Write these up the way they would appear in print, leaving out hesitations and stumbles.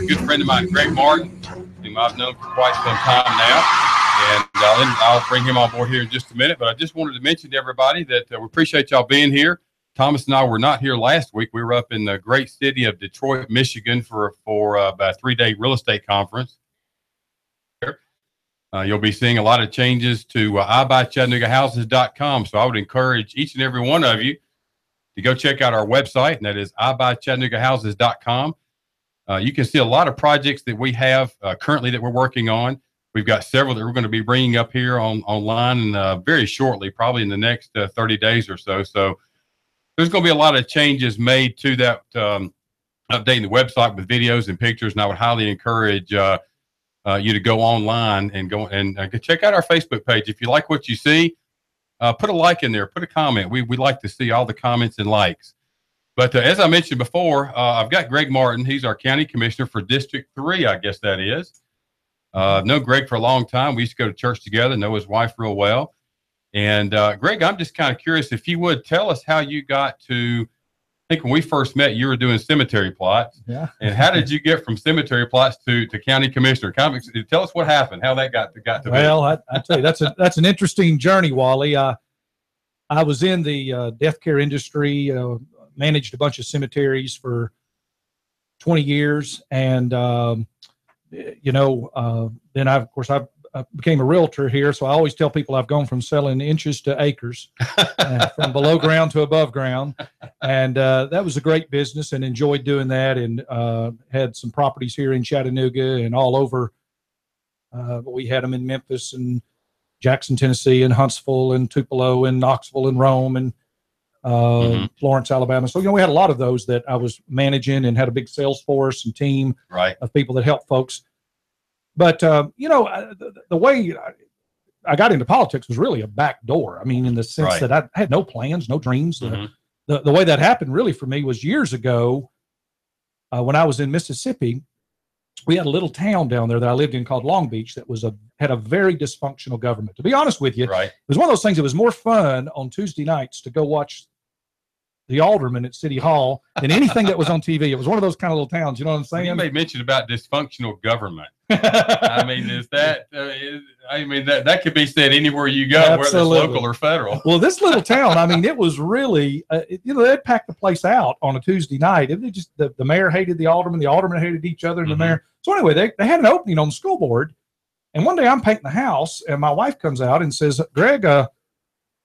a good friend of mine, Greg Martin, whom I've known for quite some time now. And I'll bring him on board here in just a minute. But I just wanted to mention to everybody that we appreciate y'all being here. Thomas and I were not here last week. We were up in the great city of Detroit, Michigan for about a 3-day real estate conference. You'll be seeing a lot of changes to iBuyChattanoogaHouses.com. So I would encourage each and every one of you to go check out our website, and that is iBuyChattanoogaHouses.com. You can see a lot of projects that we have currently that we're working on. We've got several that we're going to be bringing up here online very shortly, probably in the next 30 days or so. So there's going to be a lot of changes made to that, updating the website with videos and pictures. And I would highly encourage you to go online and go and check out our Facebook page. If you like what you see, put a like in there, put a comment. We like to see all the comments and likes. But as I mentioned before, I've got Greg Martin. He's our county commissioner for District 3, I guess that is. I've known Greg for a long time. We used to go to church together, know his wife real well. And Greg, I'm just kind of curious if you would tell us how you got to, I think when we first met, you were doing cemetery plots. Yeah. And how did you get from cemetery plots to county commissioner? Tell us what happened, how that got to well, I tell you, that's an interesting journey, Wally. I was in the death care industry, managed a bunch of cemeteries for 20 years. And, then I became a realtor here. So I always tell people I've gone from selling inches to acres, from below ground to above ground. And that was a great business and enjoyed doing that, and had some properties here in Chattanooga and all over. We had them in Memphis and Jackson, Tennessee, and Huntsville and Tupelo and Knoxville and Rome and Florence, Alabama. So, we had a lot of those that I was managing and had a big sales force and team of people that help folks. But, the way I got into politics was really a back door. I mean, in the sense that I had no plans, no dreams. The way that happened really for me was years ago when I was in Mississippi. We had a little town down there that I lived in called Long Beach that had a very dysfunctional government. To be honest with you, it was one of those things that was more fun on Tuesday nights to go watch the alderman at City Hall than anything that was on TV. It was one of those kind of little towns. You know what I'm saying? You made mention about dysfunctional government. I mean, that could be said anywhere you go, whether it's local or federal. Well, this little town, I mean, it was really, they'd pack the place out on a Tuesday night. It just the mayor hated the alderman hated each other, and the mayor. So anyway, they had an opening on the school board, and one day I'm painting the house, and my wife comes out and says, "Greg,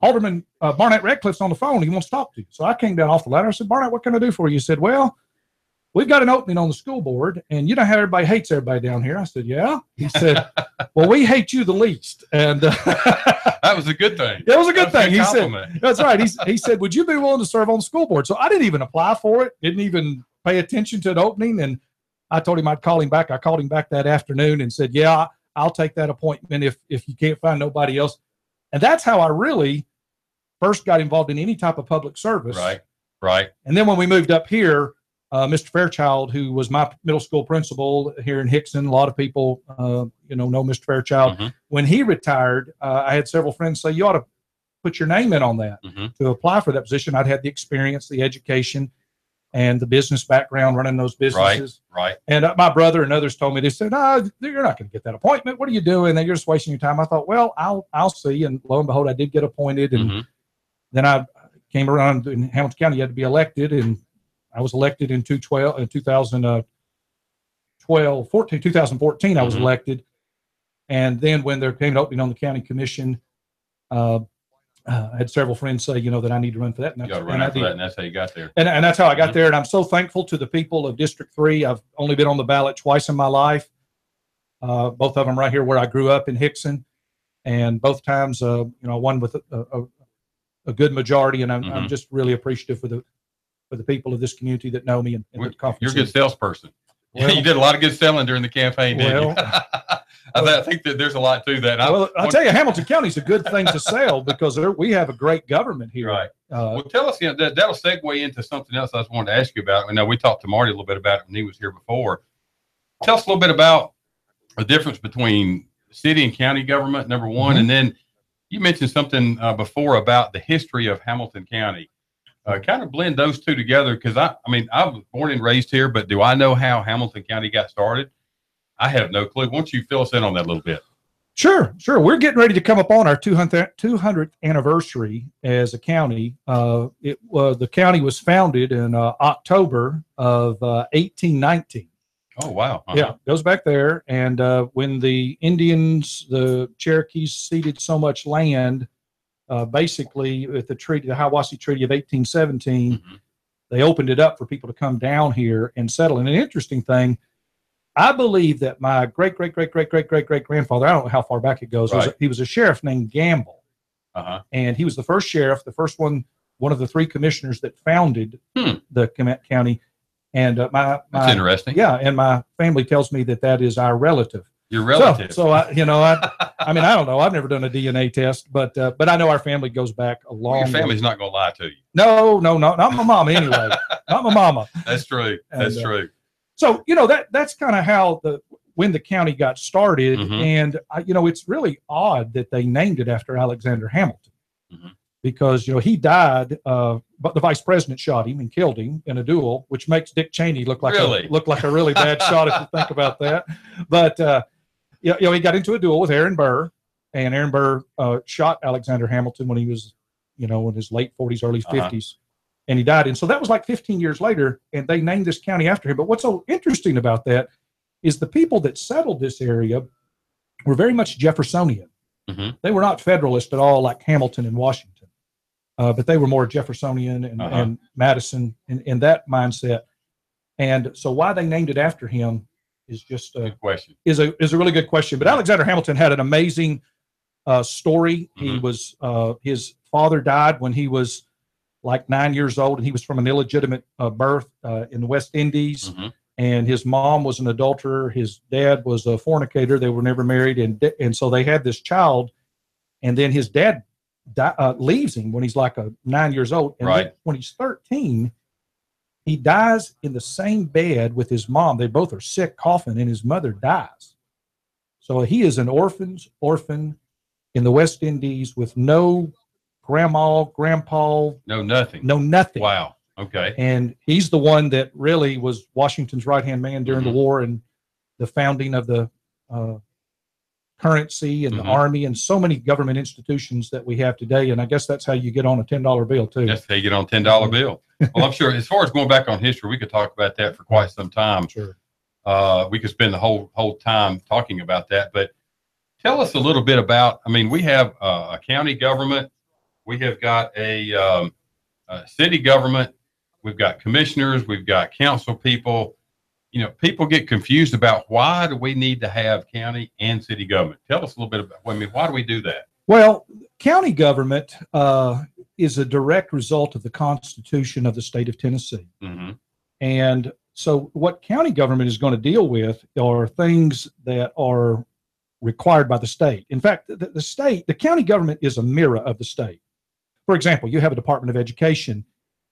Alderman Barnett Radcliffe's on the phone. He wants to talk to you." So I came down off the ladder. I said, "Barnett, what can I do for you?" He said, "Well, we've got an opening on the school board, and you know how everybody hates everybody down here." I said, "Yeah." He said, "Well, we hate you the least." And that was a good thing. That was a good thing. He said, "That's right." He said, "Would you be willing to serve on the school board?" So I didn't even apply for it. Didn't even pay attention to an opening. And I told him I'd call him back. I called him back that afternoon and said, "Yeah, I'll take that appointment if you can't find nobody else." And that's how I really first got involved in any type of public service. Right. And then when we moved up here, Mr. Fairchild, who was my middle school principal here in Hickson, a lot of people, know Mr. Fairchild. When he retired, I had several friends say, "You ought to put your name in on that to apply for that position." I'd had the experience, the education, and the business background running those businesses. Right. And my brother and others told me, they said, "No, you're not going to get that appointment. What are you doing? You're just wasting your time." I thought, well, I'll see. And lo and behold, I did get appointed. And then I came around in Hamilton County. You had to be elected, and I was elected in 2014. I was elected. And then when there came an opening on the county commission, I had several friends say, that I need to run for that. And that's how you got there. And that's how I got there. And I'm so thankful to the people of District 3. I've only been on the ballot twice in my life. Both of them right here where I grew up in Hickson. And both times, I won with a good majority. And I'm just really appreciative for the people of this community that know me. And the conference. You're a good salesperson. Well, you did a lot of good selling during the campaign, didn't you? I think that there's a lot to that. I'll tell you, Hamilton County is a good thing to sell because we have a great government here. Right. Well, tell us, that'll segue into something else I just wanted to ask you about. I know we talked to Marty a little bit about it when he was here before. Tell us a little bit about the difference between city and county government, number one, and then you mentioned something before about the history of Hamilton County. kind of blend those two together, because I mean, I was born and raised here, but do I know how Hamilton County got started? I have no clue. Why don't you fill us in on that a little bit? Sure. We're getting ready to come up on our 200th anniversary as a county. The county was founded in October of 1819. Oh, wow. Yeah, goes back there. And when the Indians, the Cherokees ceded so much land, basically with the Hiawassee Treaty of 1817, they opened it up for people to come down here and settle. And an interesting thing, I believe that my great-great-great-great-great-great-great-grandfather, I don't know how far back it goes, he was a sheriff named Gamble. And he was the first sheriff, the first one of the 3 commissioners that founded the county. And that's interesting. Yeah, and my family tells me that is our relative. Your relative. So I mean, I don't know. I've never done a DNA test, but I know our family goes back a long. Your family's not going to lie to you. No, not my mama anyway. Not my mama. That's true. That's true. So that's kind of how when the county got started, and it's really odd that they named it after Alexander Hamilton, because he died, but the vice president shot him and killed him in a duel, which makes Dick Cheney look like a really bad shot if you think about that. But he got into a duel with Aaron Burr, and Aaron Burr shot Alexander Hamilton when he was in his late 40s, early 50s. And he died. And so that was like 15 years later, and they named this county after him. But what's so interesting about that is the people that settled this area were very much Jeffersonian. They were not Federalist at all, like Hamilton and Washington, but they were more Jeffersonian and Madison in that mindset. And so why they named it after him is just good question. Is a really good question. But Alexander Hamilton had an amazing story. He was his father died when he was like 9 years old, and he was from an illegitimate birth in the West Indies. And his mom was an adulterer. His dad was a fornicator. They were never married, and so they had this child. And then his dad leaves him when he's like 9 years old. And then when he's 13, he dies in the same bed with his mom. They both are sick, coughing, and his mother dies. So he is an orphan in the West Indies with no grandma, grandpa, no nothing. Wow. Okay. And he's the one that really was Washington's right-hand man during the war and the founding of the currency and the army and so many government institutions that we have today. And I guess that's how you get on a $10 bill too. That's how you get on a $10 bill. Well, I'm sure as far as going back on history, we could talk about that for quite some time. Sure. We could spend the whole time talking about that, but tell us a little bit about, we have a county government. We have got a city government. We've got commissioners. We've got council people. People get confused about why do we need to have county and city government. Tell us a little bit about, why do we do that? Well, county government is a direct result of the Constitution of the state of Tennessee. And so what county government is going to deal with are things that are required by the state. In fact, the county government is a mirror of the state. For example, you have a Department of Education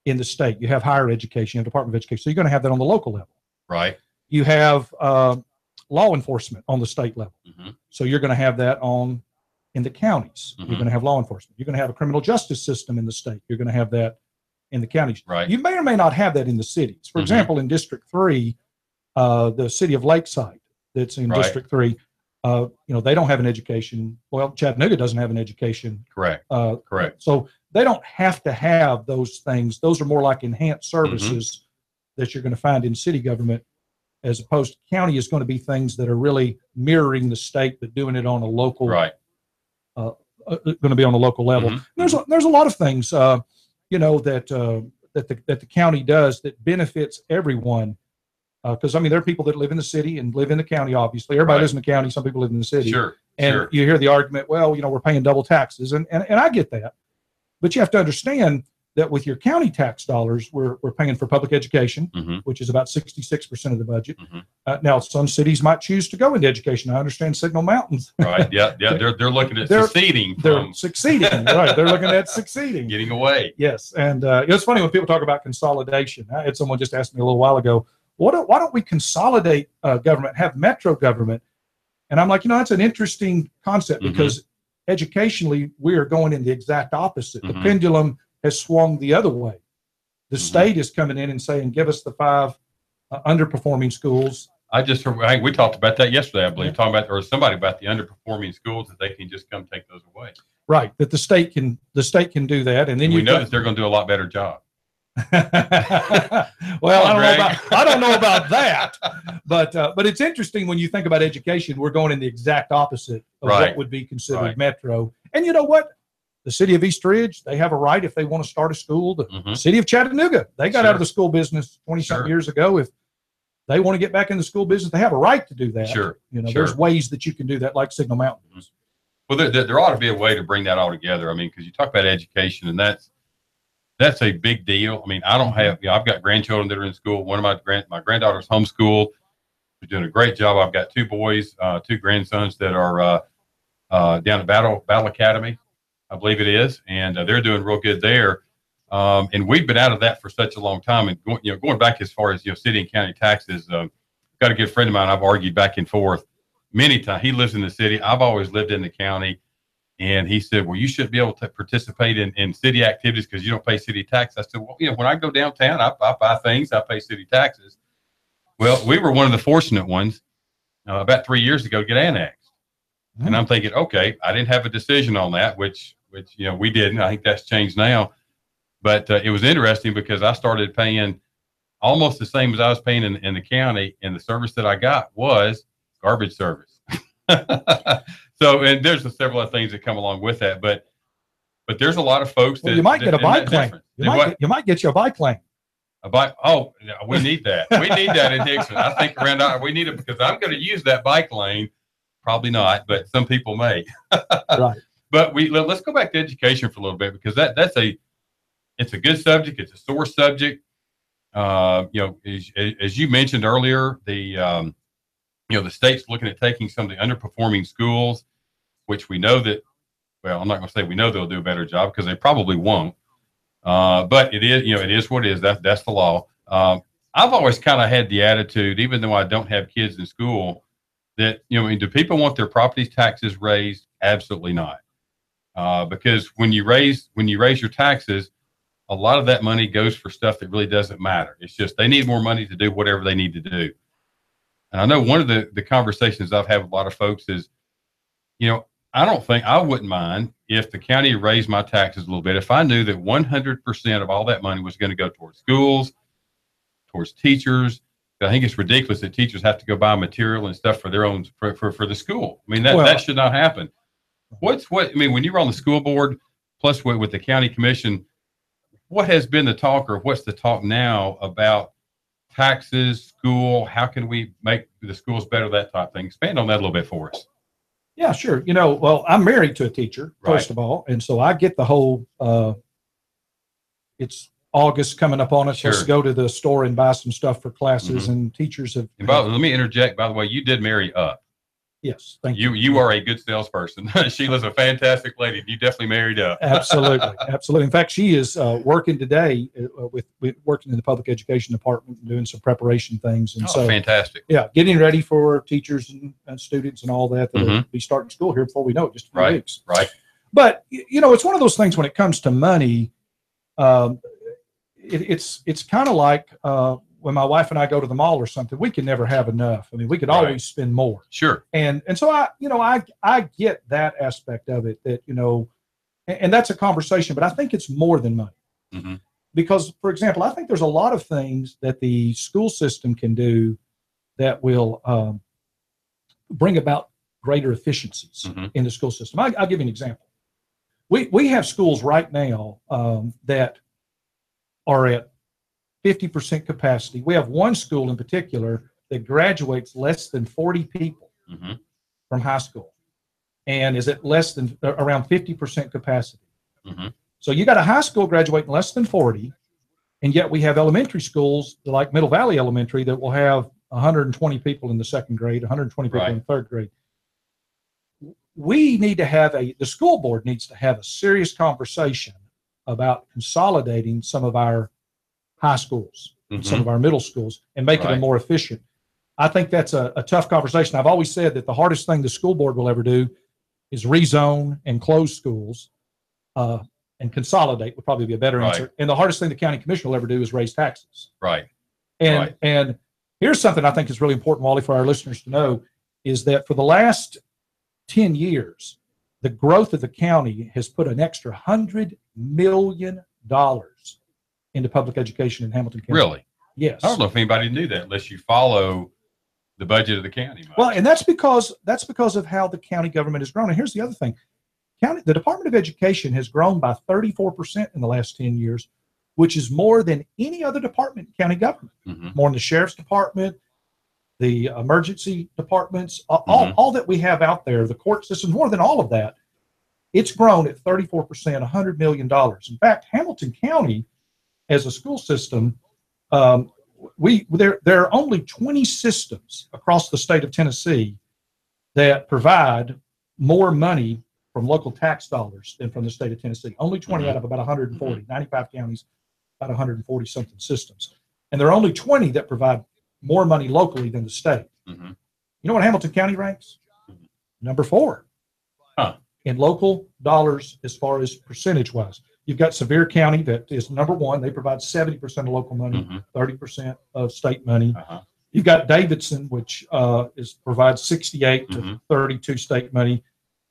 in the state. You have higher education, you have a Department of Education. So you're going to have that on the local level. Right. You have law enforcement on the state level. So you're going to have that in the counties. You're going to have law enforcement. You're going to have a criminal justice system in the state. You're going to have that in the counties. Right. You may or may not have that in the cities. For example, in District 3, the city of Lakeside that's in District 3, they don't have an education. Well, Chattanooga doesn't have an education. Correct. Correct. So they don't have to have those things. Those are more like enhanced services that you're going to find in city government, as opposed to county is going to be things that are really mirroring the state, but doing it on a local, going to be on a local level. There's a lot of things, that the county does that benefits everyone. Because there are people that live in the city and live in the county. Obviously, everybody lives in the county. Some people live in the city. And you hear the argument, well, we're paying double taxes, and I get that, but you have to understand that with your county tax dollars, we're paying for public education, which is about 66% of the budget. Now, some cities might choose to go into education. I understand Signal Mountains. Right. Yeah. They're looking at succeeding. They're succeeding. Right. They're looking at succeeding. Getting away. Yes. And it's funny when people talk about consolidation. I had someone just ask me a little while ago, why don't we consolidate government, have metro government? And I'm like, that's an interesting concept because educationally, we are going in the exact opposite. The pendulum has swung the other way. The state is coming in and saying, give us the 5 underperforming schools. I think we talked about that yesterday, I believe, talking about, or somebody about the underperforming schools, that they can just come take those away. Right. That the state can do that. And then we know that they're going to do a lot better job. Well, I don't know about that, but it's interesting when you think about education, we're going in the exact opposite of what would be considered metro. And you know what? The city of East Ridge, they have a right if they want to start a school. The city of Chattanooga, they got out of the school business 20-something years ago. If they want to get back in the school business, they have a right to do that. You know, there's ways that you can do that, like Signal Mountain. Well, there ought to be a way to bring that all together. I mean, because you talk about education, and that's a big deal. I mean, I don't have, I've got grandchildren that are in school. One of my granddaughter's homeschooled. She's doing a great job. I've got 2 boys, 2 grandsons that are down at Battle Academy, I believe it is, and they're doing real good there. And we've been out of that for such a long time. And going back as far as city and county taxes, got a good friend of mine. I've argued back and forth many times. He lives in the city. I've always lived in the county. And he said, well, you should be able to participate in city activities because you don't pay city tax. I said, well, when I go downtown, I buy things, I pay city taxes. Well, we were one of the fortunate ones about 3 years ago to get annexed. And I'm thinking, okay, I didn't have a decision on that, which we didn't. I think that's changed now. But it was interesting because I started paying almost the same as I was paying in the county, and the service that I got was garbage service. So, and there's several other things that come along with that, but there's a lot of folks that you might get a bike lane. You might get you a bike lane. A bike? Oh, we need that. We need that in Dixon. I think we need it because I'm going to use that bike lane. Probably not, but some people may. Right. But let's go back to education for a little bit because it's a good subject. It's a sore subject. As you mentioned earlier, the state's looking at taking some of the underperforming schools, which we know that, well, I'm not going to say we know they'll do a better job because they probably won't. But it is what it is. That's the law. I've always kind of had the attitude, even though I don't have kids in school, that, do people want their property taxes raised? Absolutely not. Because when you raise your taxes, a lot of that money goes for stuff that really doesn't matter. It's just they need more money to do whatever they need to do. And I know one of the conversations I've had with a lot of folks is, I wouldn't mind if the county raised my taxes a little bit if I knew that 100% of all that money was going to go towards schools, towards teachers. I think it's ridiculous that teachers have to go buy material and stuff for their own for the school. I mean, that should not happen. When you're on the school board, plus with the county commission, what has been the talk, or what's the talk now about taxes, school? How can we make the schools better? That type of thing. Expand on that a little bit for us. Yeah, sure. Well, I'm married to a teacher, first of all, and so I get the whole. It's August coming up on us. Sure. Let's go to the store and buy some stuff for classes, and teachers have. And let me interject. By the way, you did marry up. Yes, thank you. You are a good salesperson. Sheila's a fantastic lady. You definitely married up. Absolutely. In fact, she is working today with working in the public education department, doing some preparation things. And so fantastic. Yeah, getting ready for teachers and students and all that. They'll be starting school here before we know it, just a few weeks. Right. But it's one of those things when it comes to money. It's kind of like when my wife and I go to the mall or something, we can never have enough. I mean, we could always spend more. Sure. And so I get that aspect of it, that, and that's a conversation, but I think it's more than money. Because, for example, I think there's a lot of things that the school system can do that will bring about greater efficiencies in the school system. I'll give you an example. We have schools right now that are at 50% capacity. We have one school in particular that graduates less than 40 people from high school and is at less than around 50% capacity. So you got a high school graduating less than 40, and yet we have elementary schools like Middle Valley Elementary that will have 120 people in the second grade, 120 people in the third grade. We need to have the school board needs to have a serious conversation about consolidating some of our high schools, some of our middle schools, and making them more efficient. I think that's a tough conversation. I've always said that the hardest thing the school board will ever do is rezone and close schools. and consolidate would probably be a better answer. And the hardest thing the county commissioner will ever do is raise taxes. And here's something I think is really important, Wally, for our listeners to know, is that for the last 10 years, the growth of the county has put an extra $100 million into public education in Hamilton County. Really? Yes. I don't know if anybody knew that unless you follow the budget of the county much. Well, and that's because of how the county government has grown. And here's the other thing. The Department of Education has grown by 34% in the last 10 years, which is more than any other department in county government. More than the sheriff's department, the emergency departments, all that we have out there, the court system, more than all of that. It's grown at 34%, $100 million. In fact, Hamilton County, as a school system, there are only 20 systems across the state of Tennessee that provide more money from local tax dollars than from the state of Tennessee. Only 20 out of about 140, 95 counties, about 140 something systems. And there are only 20 that provide more money locally than the state. You know what Hamilton County ranks? Number 4 in local dollars as far as percentage wise. You've got Sevier County that is number 1. They provide 70% of local money, 30% of state money. You've got Davidson, which provides 68 to 32 state money.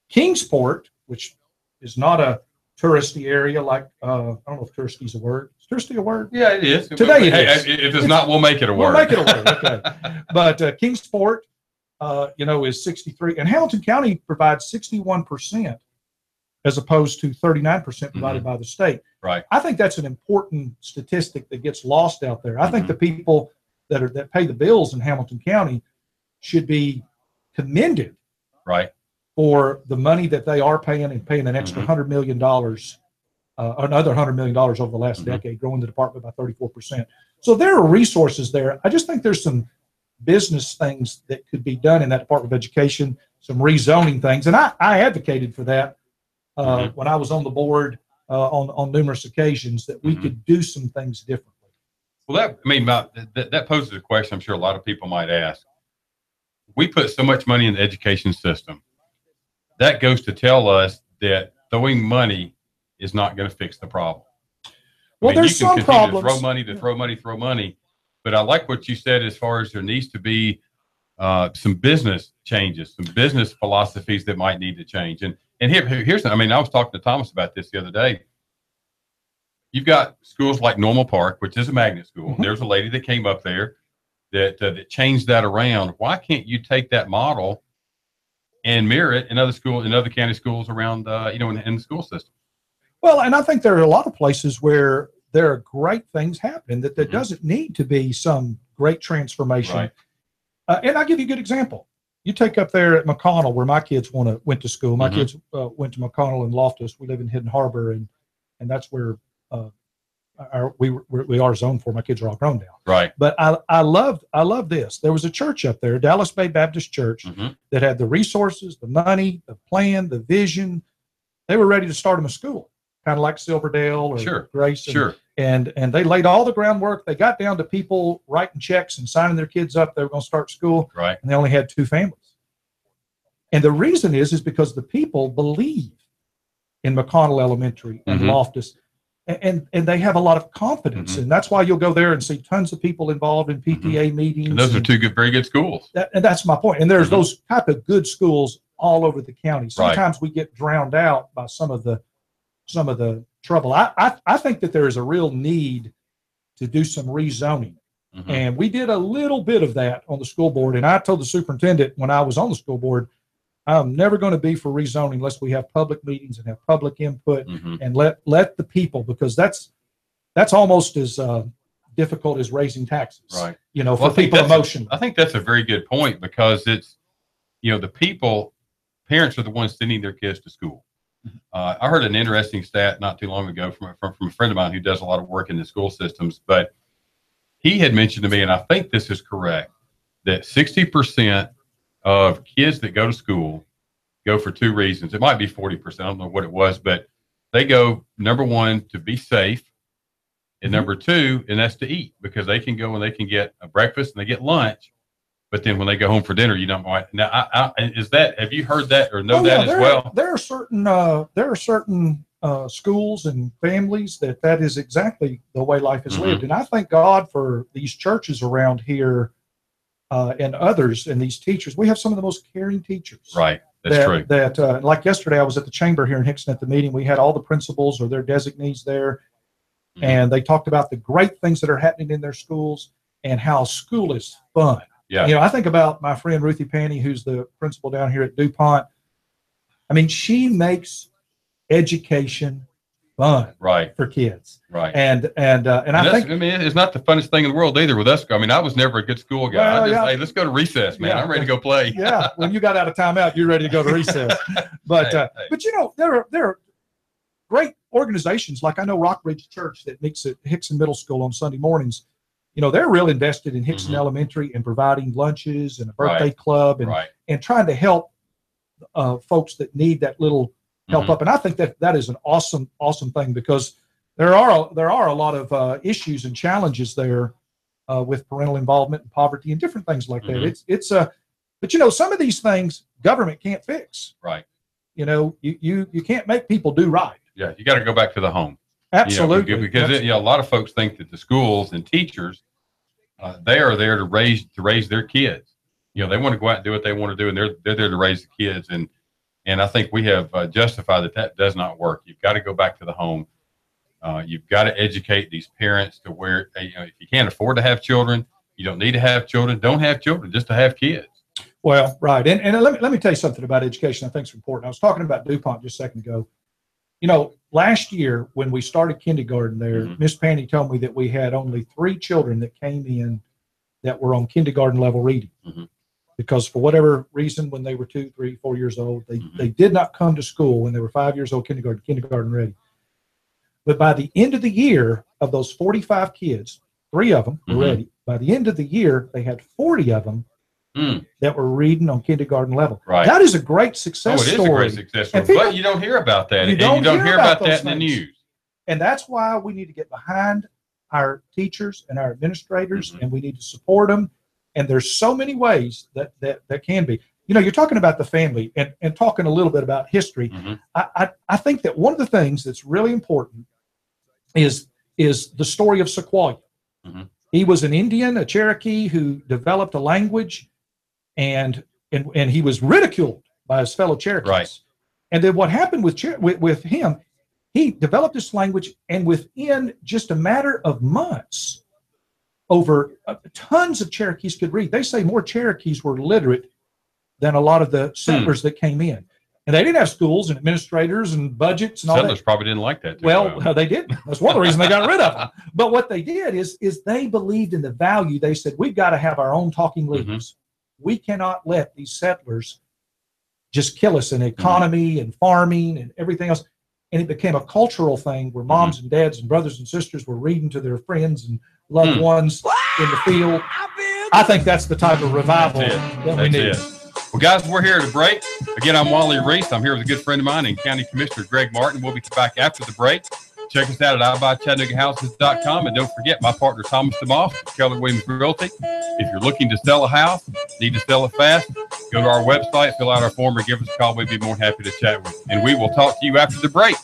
Kingsport, which is not a touristy area like, I don't know if touristy is a word. Is touristy a word? Yeah, it is. Today it is. If it's not, we'll make it a word. We'll make it a word, okay. But Kingsport, is 63. And Hamilton County provides 61% as opposed to 39% provided by the state. Right. I think that's an important statistic that gets lost out there. I think the people that pay the bills in Hamilton County should be commended. Right. For the money that they are paying and paying an extra $100 million, another $100 million over the last decade, growing the department by 34%. So there are resources there. I just think there's some business things that could be done in that Department of Education, some rezoning things. And I advocated for that when I was on the board on numerous occasions, that we could do some things differently. Well, that poses a question I'm sure a lot of people might ask. We put so much money in the education system. That goes to tell us that throwing money is not going to fix the problem. Well, there's some problems. To throw money. But I like what you said as far as there needs to be some business changes, some business philosophies that might need to change. And here's, I was talking to Thomas about this the other day. You've got schools like Normal Park, which is a magnet school. There's a lady that came up there that changed that around. Why can't you take that model and mirror it in other schools, in other county schools around, in the school system? Well, and I think there are a lot of places where there are great things happening that there doesn't need to be some great transformation. Right. And I'll give you a good example. You take up there at McConnell, where my kids went to school. My kids went to McConnell and Loftus. We live in Hidden Harbor, and that's where we are zoned for. My kids are all grown now. Right. But I love this. There was a church up there, Dallas Bay Baptist Church, that had the resources, the money, the plan, the vision. They were ready to start them a school, kind of like Silverdale or Grace. And they laid all the groundwork. They got down to people writing checks and signing their kids up. They were going to start school. Right. And they only had 2 families. And the reason is because the people believe in McConnell Elementary and Loftus. And they have a lot of confidence, and that's why you'll go there and see tons of people involved in PTA meetings. And those are 2 very good schools. And that's my point. And there's those type of good schools all over the county. Sometimes we get drowned out by some of the trouble. I think that there is a real need to do some rezoning, and we did a little bit of that on the school board. And I told the superintendent when I was on the school board, I'm never going to be for rezoning unless we have public meetings and have public input and let the people, because that's almost as difficult as raising taxes. Right. For people emotionally. I think that's a very good point, because it's, the parents are the ones sending their kids to school. I heard an interesting stat not too long ago from a friend of mine who does a lot of work in the school systems, but he had mentioned to me, and I think this is correct, that 60% of kids that go to school go for 2 reasons. It might be 40%. I don't know what it was, but they go, number 1, to be safe, and number 2, and that's to eat, because they can go and they can get a breakfast and they get lunch, but then when they go home for dinner, you don't want. Now, have you heard that or know that as well? There are certain schools and families, that is exactly the way life is lived. And I thank God for these churches around here and others and these teachers. We have some of the most caring teachers. Right. That's true. Like yesterday, I was at the chamber here in Hickson at the meeting. We had all the principals or their designees there, and they talked about the great things that are happening in their schools and how school is fun. Yeah. You know, I think about my friend Ruthie Panny, who's the principal down here at DuPont. I mean, she makes education fun for kids. Right. And I think, I mean, it's not the funnest thing in the world either with us. I mean, I was never a good school guy. Well, hey, let's go to recess, man. I'm ready to go play. Yeah. When you got out of timeout, you're ready to go to recess. But but you know, there are great organizations. Like I know Rockbridge Church that meets at Hickson Middle School on Sunday mornings. You know, they're real invested in Hickson Elementary and providing lunches and a birthday club and trying to help folks that need that little help up. And I think that is an awesome thing, because there are a lot of issues and challenges there with parental involvement and poverty and different things like that. It's but you know, some of these things government can't fix. Right. You know, you can't make people do right. Yeah, you got to go back to the home. Absolutely. You know, because a lot of folks think that the schools and teachers they are there to raise their kids. You know, they want to go out and do what they want to do, and they're there to raise the kids. And I think we have justified that does not work. You've got to go back to the home. You've got to educate these parents to where, you know, if you can't afford to have children, you don't need to have children. Don't have children just to have kids. Well, right. And let me tell you something about education I think is important. I was talking about DuPont just a second ago. You know, last year when we started kindergarten there, Miss Panny told me that we had only 3 children that came in that were on kindergarten level reading. Because for whatever reason, when they were 2, 3, 4 years old, they did not come to school when they were 5 years old, kindergarten ready. But by the end of the year, of those 45 kids, 3 of them were ready. By the end of the year, they had 40 of them that were reading on kindergarten level. Right. That is a great success story. It is a great success story, but you don't hear about that. You don't hear about that in the news. And that's why we need to get behind our teachers and our administrators, and we need to support them. And there's so many ways that can be. You know, you're talking about the family and talking a little bit about history. I think that one of the things that's really important is the story of Sequoyah. He was an Indian, a Cherokee, who developed a language, and he was ridiculed by his fellow Cherokees. Right. And then what happened with him, he developed this language, and within just a matter of months, over tons of Cherokees could read. They say more Cherokees were literate than a lot of the settlers that came in. And they didn't have schools and administrators and budgets and all that. Settlers probably didn't like that. Well, they didn't. That's one of the reasons they got rid of them. But what they did is they believed in the value. They said, we've got to have our own talking leaders. We cannot let these settlers just kill us in economy and farming and everything else. And it became a cultural thing where moms and dads and brothers and sisters were reading to their friends and loved ones in the field. I think that's the type of revival that we need. Well, guys, we're here to break. Again, I'm Wally Reese. I'm here with a good friend of mine and County Commissioner Greg Martin. We'll be back after the break. Check us out at ibuychattanooga.com. And don't forget, my partner, Thomas DeMoss, Keller Williams Realty. If you're looking to sell a house, need to sell it fast, go to our website, fill out our form, or give us a call. We'd be more than happy to chat with you. And we will talk to you after the break.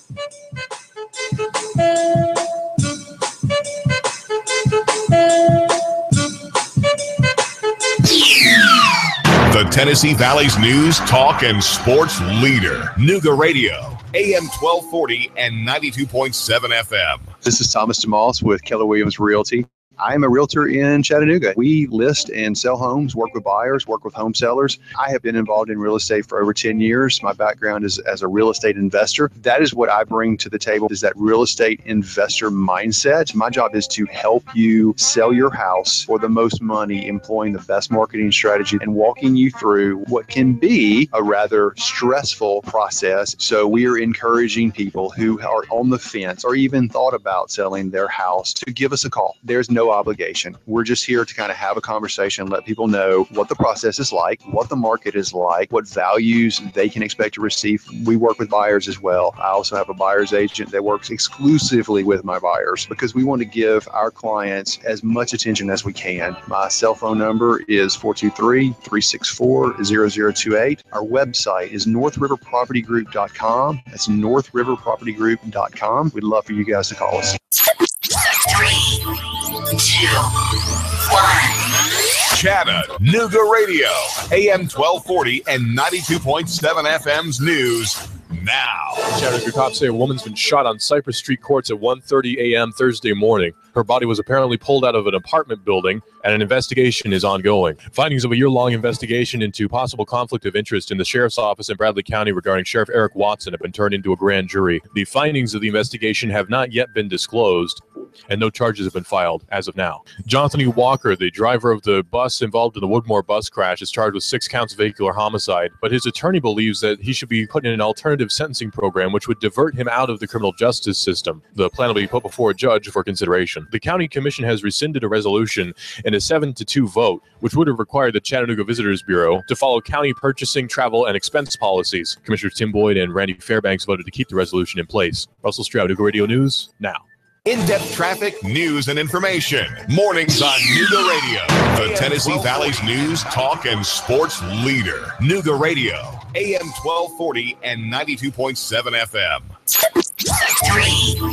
The Tennessee Valley's news, talk, and sports leader. Nooga Radio, AM 1240 and 92.7 FM. This is Thomas DeMoss with Keller Williams Realty. I'm a realtor in Chattanooga. We list and sell homes, work with buyers, work with home sellers. I have been involved in real estate for over 10 years. My background is as a real estate investor. That is what I bring to the table, is that real estate investor mindset. My job is to help you sell your house for the most money, employing the best marketing strategy and walking you through what can be a rather stressful process. So we are encouraging people who are on the fence or even thought about selling their house to give us a call. There's no no obligation. We're just here to kind of have a conversation, let people know what the process is like, what the market is like, what values they can expect to receive. We work with buyers as well. I also have a buyer's agent that works exclusively with my buyers because we want to give our clients as much attention as we can. My cell phone number is 423-364-0028. Our website is northriverpropertygroup.com. That's northriverpropertygroup.com. We'd love for you guys to call us. 3, 2, 1. Chattanooga Radio, AM 1240 and 92.7 FM's news now. Chattanooga cops say a woman's been shot on Cypress Street courts at 1:30 a.m. Thursday morning. Her body was apparently pulled out of an apartment building, and an investigation is ongoing. Findings of a year-long investigation into possible conflict of interest in the sheriff's office in Bradley County regarding Sheriff Eric Watson have been turned into a grand jury. The findings of the investigation have not yet been disclosed, and no charges have been filed as of now. Jonathan E. Walker, the driver of the bus involved in the Woodmore bus crash, is charged with 6 counts of vehicular homicide, but his attorney believes that he should be put in an alternative sentencing program which would divert him out of the criminal justice system. The plan will be put before a judge for consideration. The county commission has rescinded a resolution in a 7-2 vote, which would have required the Chattanooga Visitors Bureau to follow county purchasing, travel, and expense policies. Commissioners Tim Boyd and Randy Fairbanks voted to keep the resolution in place. Russell Stroud, Nooga Radio News, now. In-depth traffic, news, and information. Mornings on Nooga Radio. The Tennessee Valley's news, talk, and sports leader. Nooga Radio, AM 1240 and 92.7 FM. 3, 2,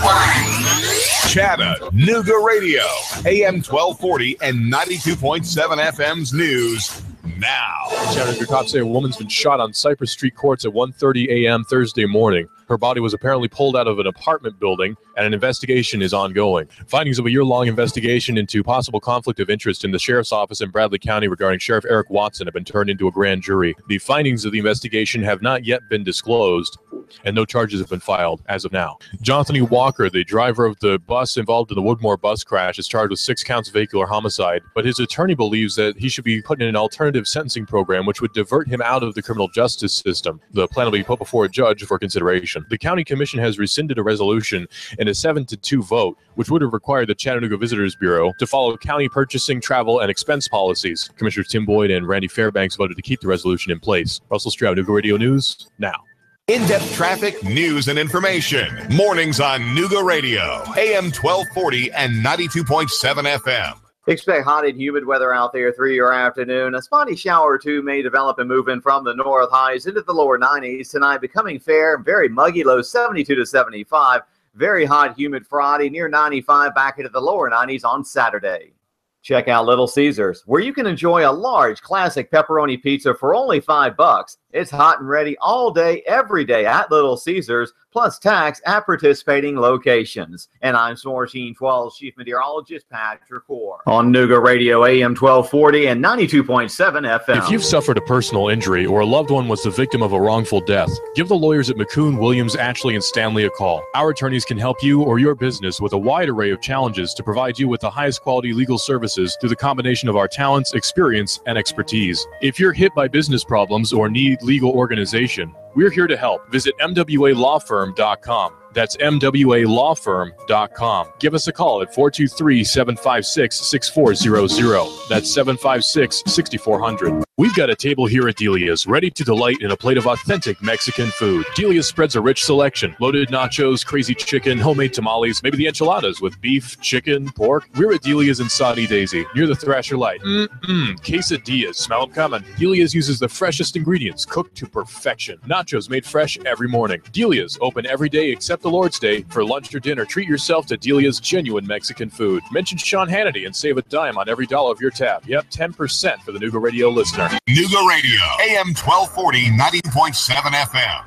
1. Chattanooga Radio, AM 1240 and 92.7 FM's news now. Chattanooga cops say a woman's been shot on Cypress Street courts at 1:30 a.m. Thursday morning. Her body was apparently pulled out of an apartment building, and an investigation is ongoing. Findings of a year-long investigation into possible conflict of interest in the sheriff's office in Bradley County regarding Sheriff Eric Watson have been turned into a grand jury. The findings of the investigation have not yet been disclosed, and no charges have been filed as of now. Jonathan E. Walker, the driver of the bus involved in the Woodmore bus crash, is charged with 6 counts of vehicular homicide, but his attorney believes that he should be put in an alternative sentencing program which would divert him out of the criminal justice system. The plan will be put before a judge for consideration. The county commission has rescinded a resolution in a 7-2 vote, which would have required the Chattanooga Visitors Bureau to follow county purchasing, travel, and expense policies. Commissioners Tim Boyd and Randy Fairbanks voted to keep the resolution in place. Russell Stroud, Nooga Radio News, now. In-depth traffic, news, and information. Mornings on Nooga Radio, AM 1240 and 92.7 FM. Expect hot and humid weather out there through your afternoon. A spotty shower or two may develop and move in from the north, highs into the lower 90s tonight, becoming fair, very muggy, low 72 to 75. Very hot, humid Friday, near 95, back into the lower 90s on Saturday. Check out Little Caesars, where you can enjoy a large classic pepperoni pizza for only $5. It's hot and ready all day, every day at Little Caesars, plus tax at participating locations. And I'm Source 12's Chief Meteorologist Patrick Orr on Nooga Radio, AM 1240 and 92.7 FM. If you've suffered a personal injury or a loved one was the victim of a wrongful death, give the lawyers at McCoon, Williams, Ashley, and Stanley a call. Our attorneys can help you or your business with a wide array of challenges to provide you with the highest quality legal services through the combination of our talents, experience, and expertise. If you're hit by business problems or need legal organization, we're here to help. Visit mwalawfirm.com. That's mwalawfirm.com. Give us a call at 423-756-6400. That's 756-6400. We've got a table here at Delia's ready to delight in a plate of authentic Mexican food. Delia spreads a rich selection. Loaded nachos, crazy chicken, homemade tamales, maybe the enchiladas with beef, chicken, pork. We're at Delia's in Saudi Daisy, near the Thrasher Light. Quesadillas. Smell them coming. Delia's uses the freshest ingredients, cooked to perfection. Nachos made fresh every morning. Delia's open every day except the Lord's Day. For lunch or dinner, treat yourself to Delia's genuine Mexican food. Mention Sean Hannity and save a dime on every dollar of your tab. Yep, 10% for the Nooga Radio listener. Nooga Radio, AM 1240, 90.7 FM.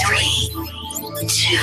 3, 2,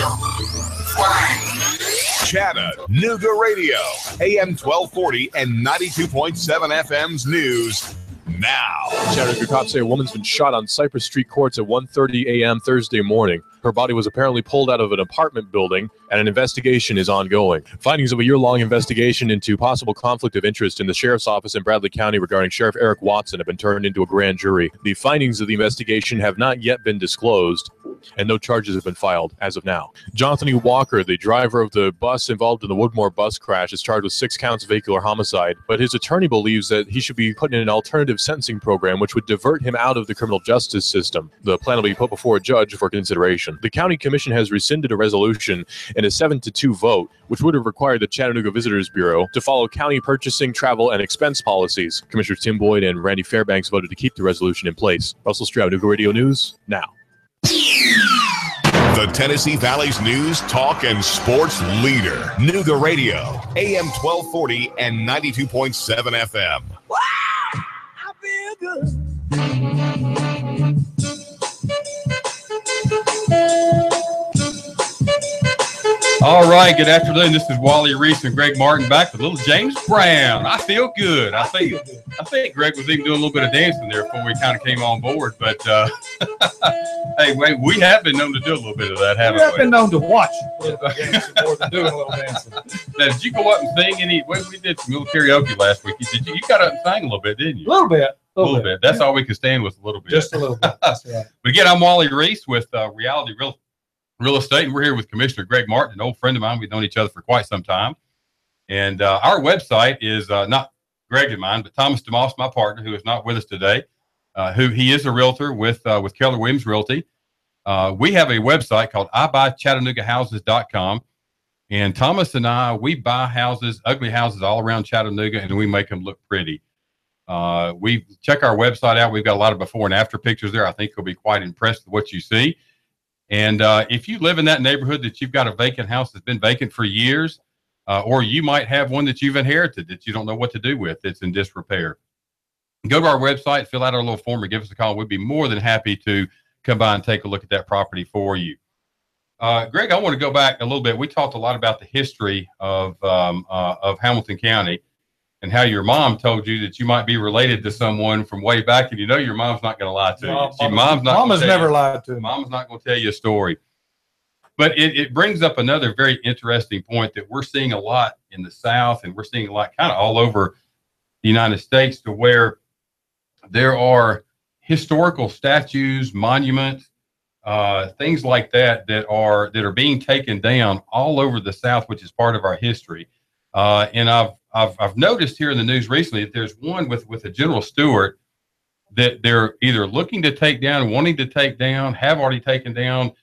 1. Chattanooga Radio, AM 1240 and 92.7 FM's news now. Chattanooga cops say a woman's been shot on Cypress Street courts at 1:30 a.m. Thursday morning. Her body was apparently pulled out of an apartment building, and an investigation is ongoing. Findings of a year-long investigation into possible conflict of interest in the sheriff's office in Bradley County regarding Sheriff Eric Watson have been turned into a grand jury. The findings of the investigation have not yet been disclosed, and no charges have been filed as of now. Jonathan E. Walker, the driver of the bus involved in the Woodmore bus crash, is charged with 6 counts of vehicular homicide, but his attorney believes that he should be put in an alternative sentencing program which would divert him out of the criminal justice system. The plan will be put before a judge for consideration. The county commission has rescinded a resolution in a 7-2 vote, which would have required the Chattanooga Visitors Bureau to follow county purchasing, travel, and expense policies. Commissioners Tim Boyd and Randy Fairbanks voted to keep the resolution in place. Russell Stroud, Nooga Radio News, now. The Tennessee Valley's news, talk, and sports leader. Nooga Radio, AM 1240 and 92.7 FM. Wow, I feel good. All right, good afternoon. This is Wally Reese and Greg Martin back with little James Brown. I feel good. I think Greg was even doing a little bit of dancing there before we kind of came on board. But hey, wait, we have been known to do a little bit of that, haven't we? We have been known to watch a little bit dancing more than doing a little dancing. Now, did you go up and sing any? We did some little karaoke last week. Did you? You got up and sang a little bit, didn't you? A little bit. A little bit. That's all we could stand was a little bit. Just a little bit. That's right. But again, I'm Wally Reese with Reality Real Estate, and we're here with Commissioner Greg Martin, an old friend of mine. We've known each other for quite some time. And our website is not Greg and mine, but Thomas DeMoss, my partner, who is not with us today, he is a realtor with Keller Williams Realty. We have a website called IBuyChattanoogaHouses.com. And Thomas and I, we buy houses, ugly houses all around Chattanooga, and we make them look pretty. We check our website out. We've got a lot of before and after pictures there. I think you'll be quite impressed with what you see. And if you live in that neighborhood that you've got a vacant house that's been vacant for years, or you might have one that you've inherited that you don't know what to do with, it's in disrepair, go to our website, fill out our little form, or give us a call. We'd be more than happy to come by and take a look at that property for you. Greg, I want to go back a little bit. We talked a lot about the history of Hamilton County and how your mom told you that you might be related to someone from way back, and you know your mom's not going to lie to you. Mama's never lied to me. Mom's not going to tell you a story. But it brings up another very interesting point that we're seeing a lot in the South, and we're seeing a lot kind of all over the United States, to where there are historical statues, monuments, things like that are being taken down all over the South, which is part of our history. And I've noticed here in the news recently that there's one with a General Stewart that they're either looking to take down, wanting to take down, have already taken down.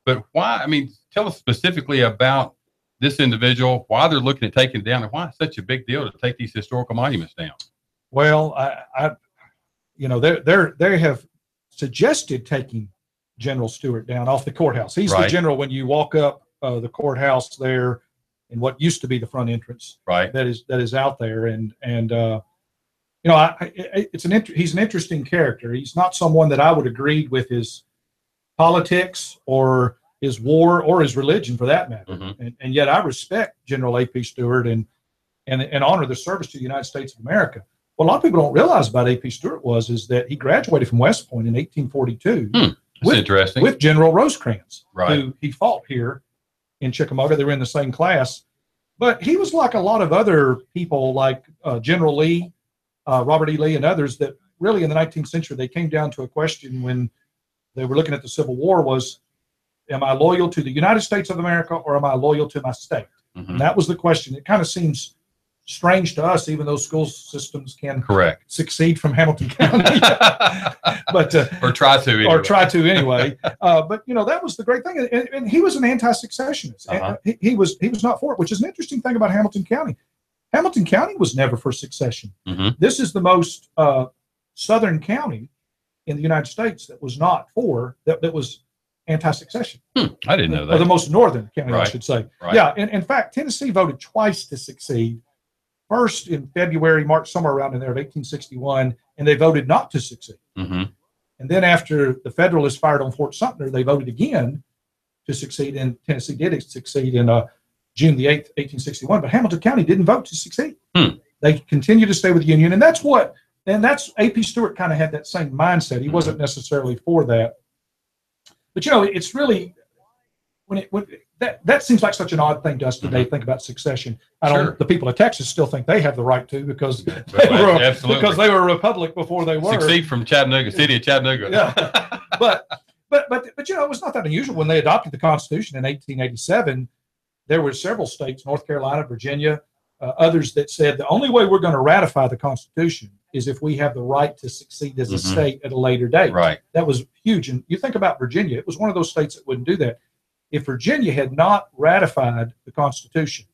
But why? I mean, tell us specifically about this individual, why they're looking at taking it down, and why it's such a big deal to take these historical monuments down. Well, they have suggested taking General Stewart down off the courthouse. He's right. The general when you walk up the courthouse there in what used to be the front entrance. Right. That is out there, and he's an interesting character. He's not someone that I would agree with his politics or his war or his religion for that matter. Mm-hmm. And yet I respect General A.P. Stewart and honor the service to the United States of America. What a lot of people don't realize about A.P. Stewart is that he graduated from West Point in 1842. That's interesting. With General Rosecrans, right. who he fought here in Chickamauga. They were in the same class. But he was like a lot of other people, like General Lee, Robert E. Lee, and others, that really in the 19th century, they came down to a question when they were looking at the Civil War was, am I loyal to the United States of America or am I loyal to my state? Mm-hmm. And that was the question. It kind of seems strange to us, even though school systems can succeed from Hamilton County, but or try to anyway. But that was the great thing, and he was an anti-secessionist. Uh-huh. He was not for it, which is an interesting thing about Hamilton County. Hamilton County was never for secession. Mm-hmm. This is the most southern county in the United States that was not for that was anti-secession. I didn't know that. Or the most northern county, right. I should say. Right. Yeah, and in fact, Tennessee voted twice to secede. First in February, March, somewhere around in there of 1861, and they voted not to succeed. Mm-hmm. And then after the Federalists fired on Fort Sumter, they voted again to succeed, and Tennessee did succeed in June the 8th, 1861. But Hamilton County didn't vote to succeed. They continued to stay with the Union, and that's A.P. Stewart kind of had that same mindset. He wasn't necessarily for that. But it's really that seems like such an odd thing to us today. Think about succession. The people of Texas still think they have the right to because they were a republic before they were. Succeed from Chattanooga, city of Chattanooga. Yeah. But But it was not that unusual when they adopted the Constitution in 1887. There were several states, North Carolina, Virginia, others that said the only way we're going to ratify the Constitution is if we have the right to succeed as a state at a later date. Right. That was huge. And you think about Virginia, it was one of those states that wouldn't do that. If Virginia had not ratified the Constitution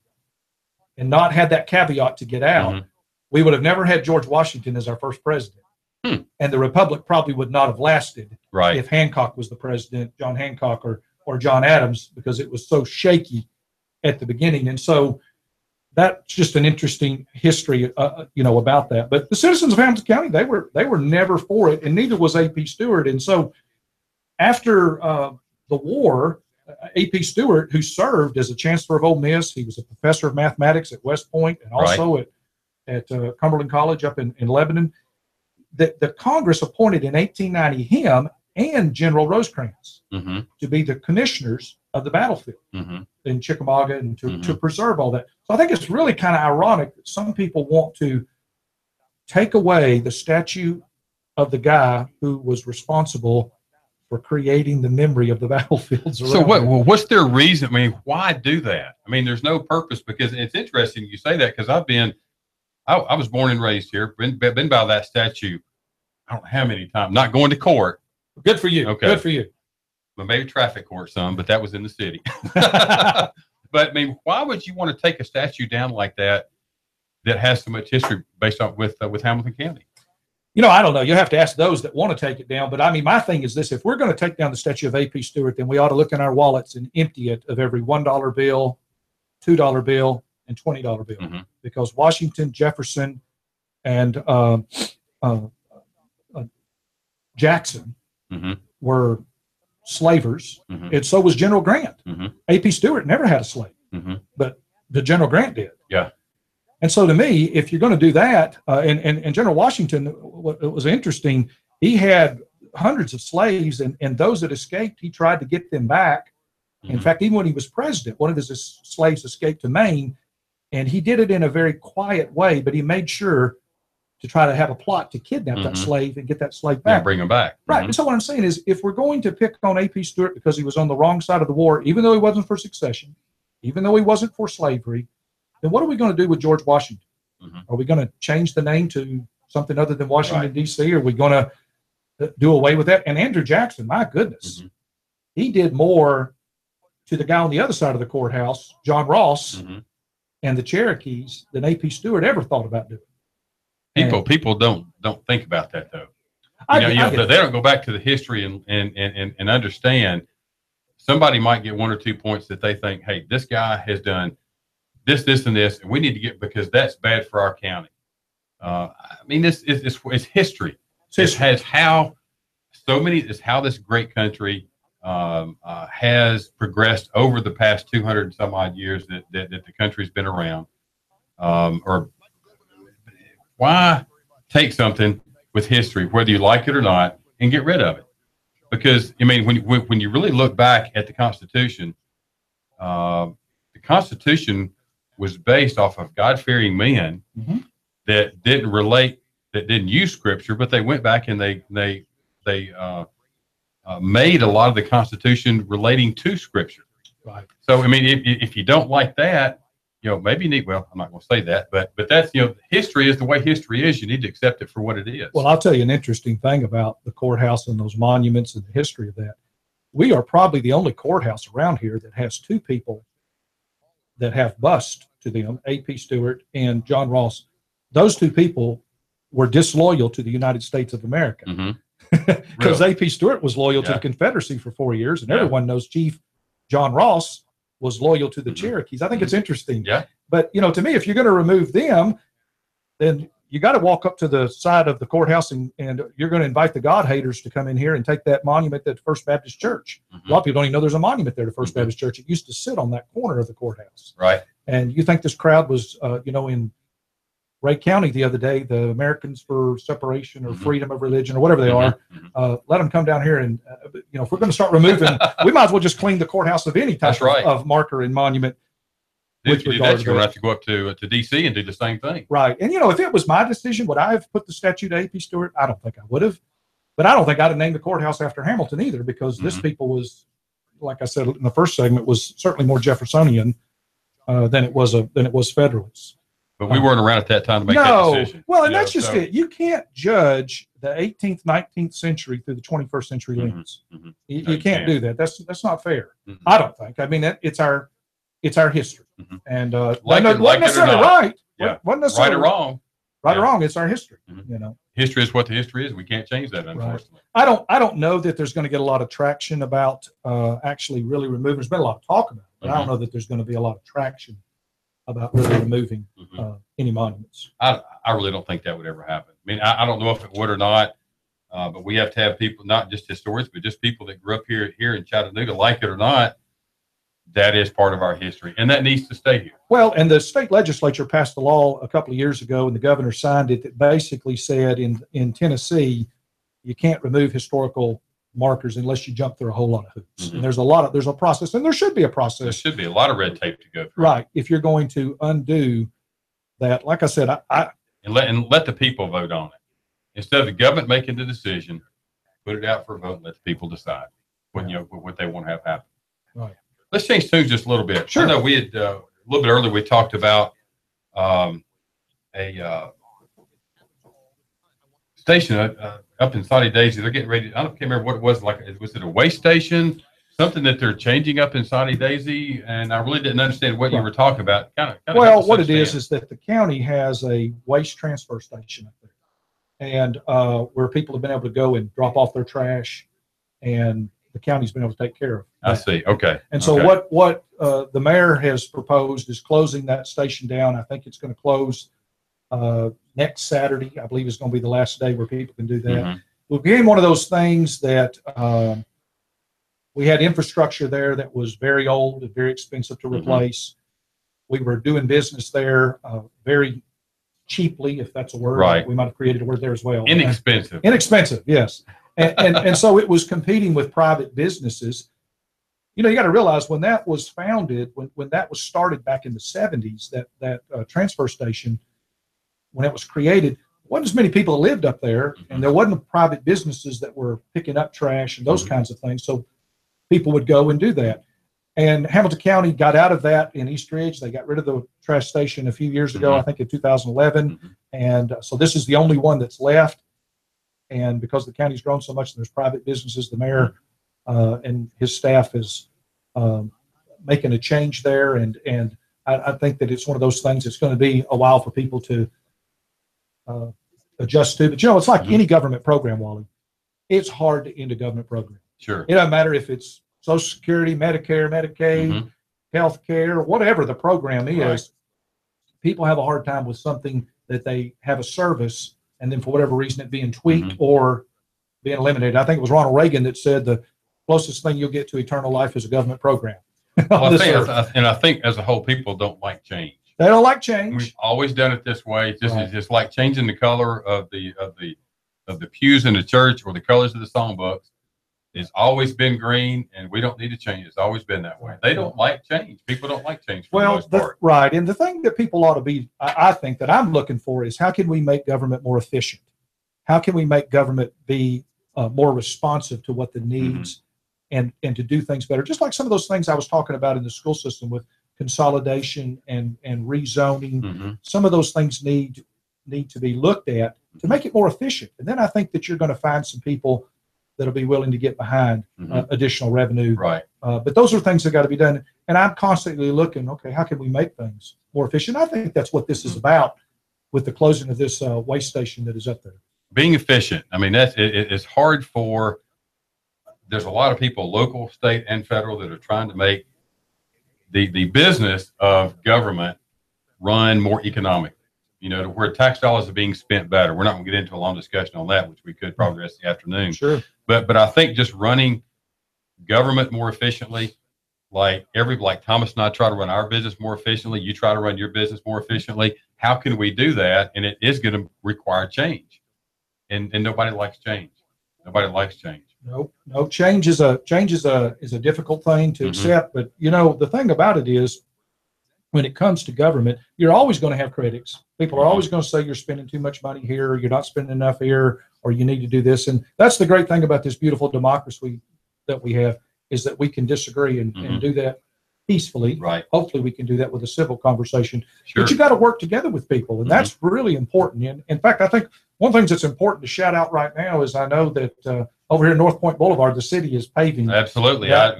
and not had that caveat to get out, we would have never had George Washington as our first president. And the Republic probably would not have lasted if Hancock was the president, John Hancock or John Adams, because it was so shaky at the beginning. And so that's just an interesting history, about that. But the citizens of Hamilton County, they were never for it, and neither was A.P. Stewart. And so after the war, A.P. Stewart, who served as a chancellor of Ole Miss, he was a professor of mathematics at West Point and also at Cumberland College up in Lebanon. The Congress appointed in 1890 him and General Rosecrans to be the commissioners of the battlefield in Chickamauga and to preserve all that. So I think it's really kind of ironic that some people want to take away the statue of the guy who was responsible for creating the memory of the battlefields around. So what's their reason? I mean, why do that? I mean, there's no purpose, because it's interesting you say that, because I was born and raised here, been by that statue I don't know how many times, not going to court. Good for you. Okay. Good for you. But maybe traffic court some, but that was in the city. But I mean, why would you want to take a statue down like that has so much history based on with Hamilton County? I don't know. You have to ask those that want to take it down. But I mean, my thing is this: if we're going to take down the statue of A.P. Stewart, then we ought to look in our wallets and empty it of every $1 bill, $2 bill, and $20 bill, because Washington, Jefferson, and Jackson were slavers, and so was General Grant. A.P. Stewart never had a slave, but the General Grant did. Yeah. And so to me, if you're going to do that, and General Washington, it was interesting, he had hundreds of slaves, and those that escaped, he tried to get them back. In fact, even when he was president, one of his slaves escaped to Maine, and he did it in a very quiet way, but he made sure to try to have a plot to kidnap that slave and get that slave back. Yeah, bring him back. Right. And so what I'm saying is, if we're going to pick on A.P. Stewart because he was on the wrong side of the war, even though he wasn't for secession, even though he wasn't for slavery, then what are we going to do with George Washington? Are we going to change the name to something other than Washington, D.C.? Are we going to do away with that? And Andrew Jackson, my goodness, he did more to the guy on the other side of the courthouse, John Ross, and the Cherokees than A.P. Stewart ever thought about doing. People don't think about that, though. They don't go back to the history and understand. Somebody might get 1 or 2 points that they think, hey, this guy has done this, and this, and we need to get, because that's bad for our county. I mean, it's history. It has how this great country has progressed over the past 200 and some odd years that the country's been around. Or why take something with history, whether you like it or not, and get rid of it? Because I mean, when you really look back at the Constitution was based off of God-fearing men that didn't use Scripture, but they went back and they made a lot of the Constitution relating to Scripture. Right. So I mean, if you don't like that, maybe you need. Well, I'm not going to say that, but that's history is the way history is. You need to accept it for what it is. Well, I'll tell you an interesting thing about the courthouse and those monuments and the history of that. We are probably the only courthouse around here that has two people that have busts to them, A.P. Stewart and John Ross. Those two people were disloyal to the United States of America because A.P. Stewart was loyal to the Confederacy for 4 years, and everyone knows Chief John Ross was loyal to the Cherokees. I think it's interesting. Yeah. But, to me, if you're going to remove them, then you got to walk up to the side of the courthouse and you're going to invite the God haters to come in here and take that monument at First Baptist Church. A lot of people don't even know there's a monument there to First Baptist Church. It used to sit on that corner of the courthouse. Right. And you think this crowd was, in Ray County the other day, the Americans for Separation or Freedom of Religion or whatever they are, let them come down here. And, if we're going to start removing, we might as well just clean the courthouse of any type of marker and monument. If you do that, you're going to have to go up to D.C. and do the same thing. Right. And, if it was my decision, would I have put the statue to A.P. Stewart? I don't think I would have. But I don't think I'd have named the courthouse after Hamilton either, because this people was, like I said in the first segment, was certainly more Jeffersonian than it was Federalist. But we weren't around at that time to make that decision. Well, and that's just it. You can't judge the 18th, 19th century through the 21st century lens. You can't do that. That's not fair. I don't think. I mean, it's our history, and wasn't necessarily right. Yeah, wasn't necessarily right or wrong. Right or wrong, it's our history. You know, history is what the history is. We can't change that, unfortunately. Right. I don't know that there's going to get a lot of traction about actually really removing. There's been a lot of talk about it, but I don't know that there's going to be a lot of traction about really removing any monuments. I really don't think that would ever happen. I mean, I don't know if it would or not, but we have to have people, not just historians, but just people that grew up here in Chattanooga, like it or not. That is part of our history, and that needs to stay here. Well, and the state legislature passed a law a couple of years ago, and the governor signed it, that basically said in Tennessee, you can't remove historical markers unless you jump through a whole lot of hoops. And there's a process, and there should be a process. There should be a lot of red tape to go through. Right. If you're going to undo that, like I said, and let the people vote on it. Instead of the government making the decision, put it out for a vote and let the people decide what they want to have happen. Right. Let's change tunes just a little bit. Sure. I know we had a little bit earlier, we talked about a station up in Saudi Daisy. They're getting ready. I can't remember what it was. Was it a way station? Something that they're changing up in Saudi Daisy? And I really didn't understand what you were talking about. Well, what it is that the county has a waste transfer station up there, and where people have been able to go and drop off their trash, and the county's been able to take care of that. I see. Okay. And so what the mayor has proposed is closing that station down. I think it's going to close next Saturday. I believe is going to be the last day where people can do that. It became one of those things that we had infrastructure there that was very old and very expensive to replace. We were doing business there very cheaply, if that's a word. Right. We might have created a word there as well. Inexpensive. Inexpensive, yes. And so it was competing with private businesses. You know, you got to realize when that was founded, when that was started back in the 70s, that transfer station, when it was created, wasn't as many people that lived up there, and there wasn't private businesses that were picking up trash and those kinds of things. So people would go and do that. And Hamilton County got out of that in East Ridge. They got rid of the trash station a few years ago, I think in 2011. And so this is the only one that's left. And because the county's grown so much and there's private businesses, the mayor and his staff is making a change there. And I think that it's one of those things that's going to be a while for people to adjust to. But, you know, it's like any government program, Wally. It's hard to end a government program. Sure. It doesn't matter if it's Social Security, Medicare, Medicaid, health care, whatever the program is. Right. People have a hard time with something that they have a service, and then for whatever reason it being tweaked or being eliminated. I think it was Ronald Reagan that said the closest thing you'll get to eternal life is a government program. Well, I think as a whole, people don't like change. They don't like change. We've always done it this way. It's just like changing the color of the pews in the church or the colors of the songbooks. It's always been green, and we don't need to change. It's always been that way. They don't like change. People don't like change for the most part. Right. And the thing that people ought to be, I think that I'm looking for is how can we make government more efficient? How can we make government be more responsive to what the needs and to do things better? Just like some of those things I was talking about in the school system with consolidation and rezoning. Some of those things need to be looked at to make it more efficient. And then I think that you're going to find some people that'll be willing to get behind additional revenue. Right. But those are things that got to be done. And I'm constantly looking, okay, how can we make things more efficient? I think that's what this is about with the closing of this waste station that is up there. Being efficient. I mean, it's hard for, there's a lot of people, local, state, and federal, that are trying to make the business of government run more economic. You know, to where tax dollars are being spent better. We're not going to get into a long discussion on that, which we could probably rest the afternoon. Sure. But I think just running government more efficiently, like Thomas and I try to run our business more efficiently, you try to run your business more efficiently. How can we do that? And it is going to require change. And nobody likes change. Nobody likes change. No, change is a difficult thing to accept. But you know, the thing about it is, when it comes to government, you're always going to have critics. People are always going to say you're spending too much money here, you're not spending enough here, or you need to do this. And that's the great thing about this beautiful democracy that we have, is that we can disagree and do that peacefully. Right. Hopefully we can do that with a civil conversation. Sure. But you got to work together with people, and that's really important. And in fact, I think one thing that's important to shout out right now is I know that over here in North Point Boulevard, the city is paving. Absolutely. I've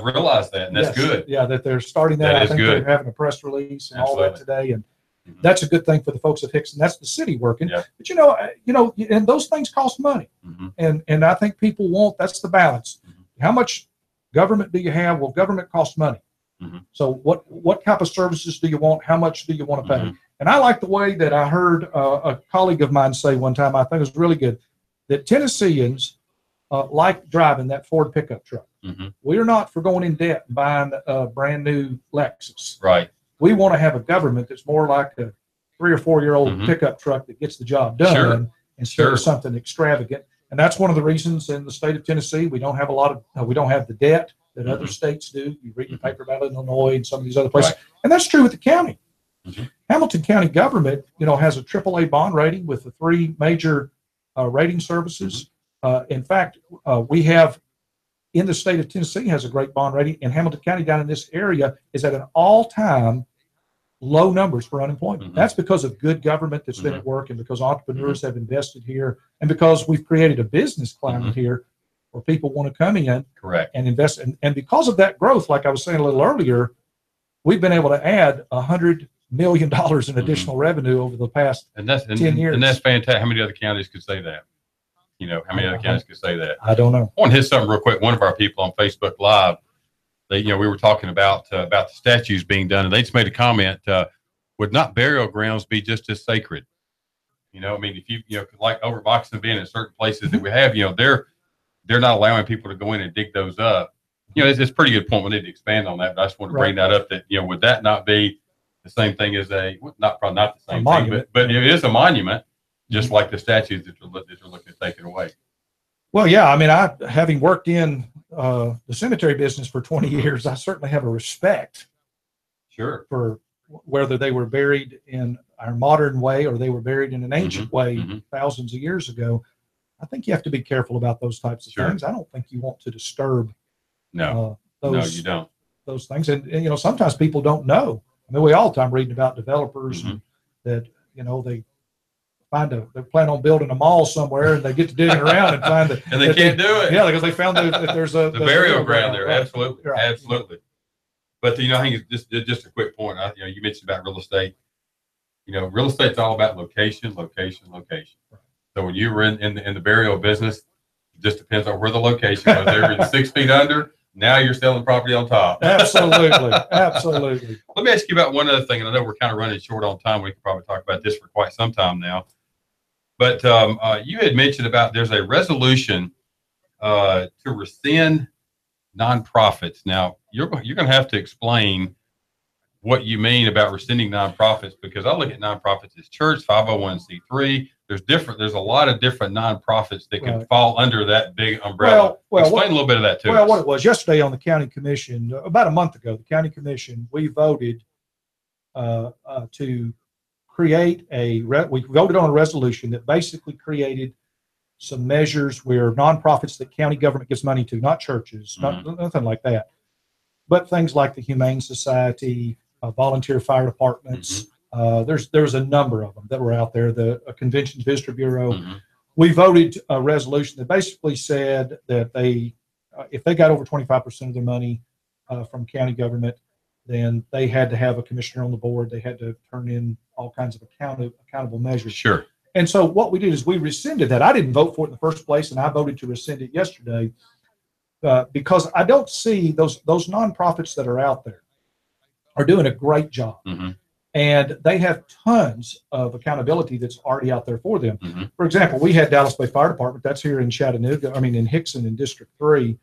realized that, and that's good. Yeah, that they're starting that. I think they're having a press release and all that today, and that's a good thing for the folks at Hickson. That's the city working. Yeah. But and those things cost money, and I think people want, that's the balance. How much government do you have? Well, government costs money. So what type of services do you want? How much do you want to pay? And I like the way that I heard a colleague of mine say one time, I think it was really good, that Tennesseans like driving that Ford pickup truck. We're not for going in debt and buying a brand new Lexus. Right. We want to have a government that's more like a 3 or 4 year old pickup truck that gets the job done instead of something extravagant. And that's one of the reasons in the state of Tennessee we don't have we don't have the debt that other states do. You read the paper about Illinois and some of these other places, and that's true with the county. Hamilton County government, has a AAA bond rating with the 3 major rating services. In fact, we have in the state of Tennessee has a great bond rating, and Hamilton County down in this area is at an all-time low numbers for unemployment. That's because of good government that's been at work, and because entrepreneurs have invested here, and because we've created a business climate here where people want to come in and invest. And because of that growth, like I was saying a little earlier, we've been able to add $100 million in additional revenue over the past 10 years. And that's fantastic. How many other counties could say that? How many other counties could say that? I don't know. I want to hit something real quick. One of our people on Facebook Live, we were talking about the statues being done, and they just made a comment, would not burial grounds be just as sacred? If you, like over Boxing Bend in certain places that we have, they're not allowing people to go in and dig those up. It's a pretty good point. We need to expand on that, but I just want to bring that up, that, would that not be the same thing as probably not the same thing, but it is a monument, just like the statues that you're looking to take it away. Well, yeah, I having worked in the cemetery business for 20 years, I certainly have a respect for whether they were buried in our modern way or they were buried in an ancient way thousands of years ago. I think you have to be careful about those types of things. I don't think you want to disturb no, you don't. Those things. And sometimes people don't know. We all the time reading about developers that, they they plan on building a mall somewhere, and they get to digging around and find that. And they can't do it. Yeah, because they found that there's the burial ground there. Right. Absolutely. Right. Absolutely. But, I think it's just a quick point. You mentioned about real estate. Real estate's all about location. So when you were in the burial business, it just depends on where the location was. They were in 6 feet under. Now you're selling property on top. Absolutely. Absolutely. Let me ask you about one other thing, and I know we're kind of running short on time. We could probably talk about this for quite some time now. But you had mentioned about there's a resolution to rescind nonprofits. Now, you're going to have to explain what you mean about rescinding nonprofits, because I look at nonprofits as church, 501c3. There's a lot of different nonprofits that can fall under that big umbrella. Explain a little bit of that too. Well, what it was yesterday on the county commission, about a month ago, the county commission, we voted to create we voted on a resolution that basically created some measures where nonprofits that county government gives money to, not churches, nothing like that, but things like the Humane Society, volunteer fire departments. There's a number of them that were out there. The Convention Visitor Bureau. We voted a resolution that basically said that if they got over 25% of their money from county government, then they had to have a commissioner on the board. They had to turn in all kinds of accountable measures. Sure. And so what we did is we rescinded that. I didn't vote for it in the first place, and I voted to rescind it yesterday because I don't see those nonprofits that are out there are doing a great job. And they have tons of accountability that's already out there for them. For example, we had Dallas Bay Fire Department. That's here in Chattanooga, in Hickson in District 3.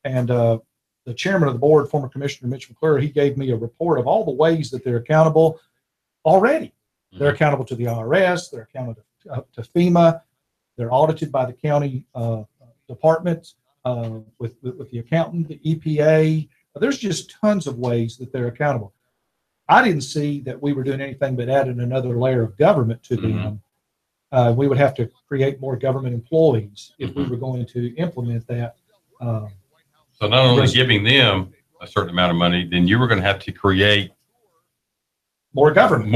And the chairman of the board, former Commissioner Mitch McClure, he gave me a report of all the ways that they're accountable already. They're accountable to the IRS. They're accountable to FEMA. They're audited by the county department with the accountant, the EPA. There's just tons of ways that they're accountable. I didn't see that we were doing anything but adding another layer of government to them. We would have to create more government employees if we were going to implement that. So not only giving them a certain amount of money, then you were going to have to create more government,